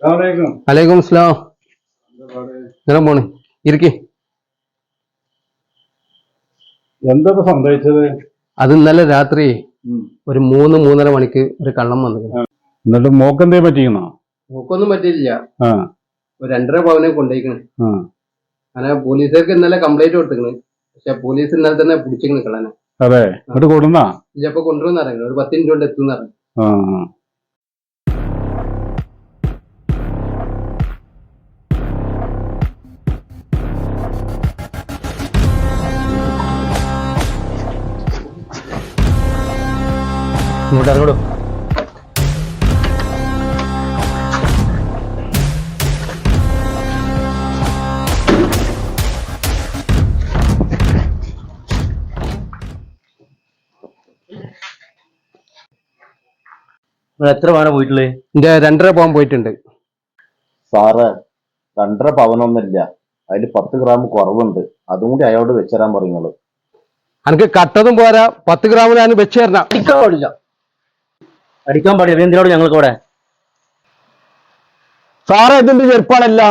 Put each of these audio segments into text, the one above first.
വലൈക്കും അസ്സലാം. ഇങ്ങനെ പോണ് ഇരിക്കെ. എന്താ സംഭവിച്ചത്? അത് ഇന്നലെ രാത്രി ഒരു 3-3:30 മണിക്ക് ഒരു കള്ളം വന്നു. എന്നിട്ട് മോക്കെന്തേ പറ്റിക്കണോ? നോക്കൊന്നും പറ്റിയില്ല. ഒരു 2.5 പവനെ കൊണ്ടുപോയിക്കണ്. അങ്ങനെ പോലീസുകാർക്ക് ഇന്നലെ കംപ്ലൈന്റ് കൊടുത്തിക്കണ്. പക്ഷെ പോലീസ് ഇന്നലെ തന്നെ പിടിച്ചിക്കണ് കള്ളനെ. അതെ, എന്നിട്ട് കൊടുന്നാ ഇപ്പൊ കൊണ്ടുവന്ന് അറിയാം. ഒരു 10 മിനിറ്റ് കൊണ്ട് എത്തുന്ന അറിയാം. ഇങ്ങോട്ട് ഇറങ്ങോളൂ. എത്ര പവനാ പോയിട്ടുള്ളത്? എന്റെ 2.5 പവൻ പോയിട്ടുണ്ട് സാറ്. 2.5 പവനൊന്നുമില്ല, അതിൽ 10 ഗ്രാം കുറവുണ്ട്. അതും കൂടി അയാളോട് വെച്ചരാൻ പറയുന്നത്. എനിക്ക് കട്ടതും പോരാ, 10 ഗ്രാം ഞാൻ വെച്ച് തരണം. അടിക്കാൻ പാടില്ല. എന്തിനോട് ഞങ്ങൾക്ക് ഇവിടെ സാറേ ഇതിന്റെ ചെറുപ്പാണല്ല,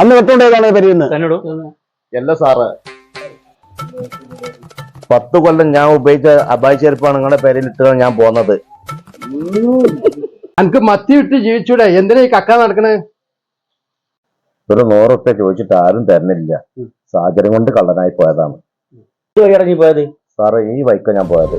അന്ന് വെട്ടോണ്ടേതാണ് പരിയുന്നത്. തന്നോട് അല്ല സാറ്, 10 കൊല്ലം ഞാൻ ഉപയോഗിച്ച അബായി ചെരുപ്പാണ് നിങ്ങളുടെ പേരിൽ ഇട്ടാണ് ഞാൻ പോന്നത്. എനിക്ക് മത്തി വിട്ട് ജീവിച്ചൂടെ? എന്തിനാ ഈ കക്ക നടക്കണേ? ഒരു 100 റുപ്യ ചോദിച്ചിട്ട് ആരും തരുന്നില്ല. സാഹചര്യം കൊണ്ട് കള്ളനായി പോയതാണ്. നീ പോയത് സാറേ? ഈ വൈക്ക ഞാൻ പോയത്.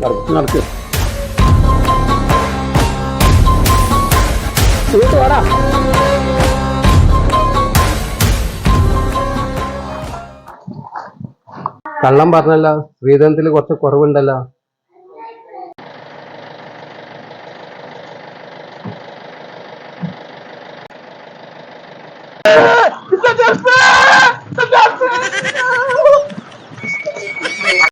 കള്ളം പറഞ്ഞല്ല, സ്ത്രീധനത്തിൽ കുറച്ച് കുറവുണ്ടല്ലോ. ചെറുപ്പ്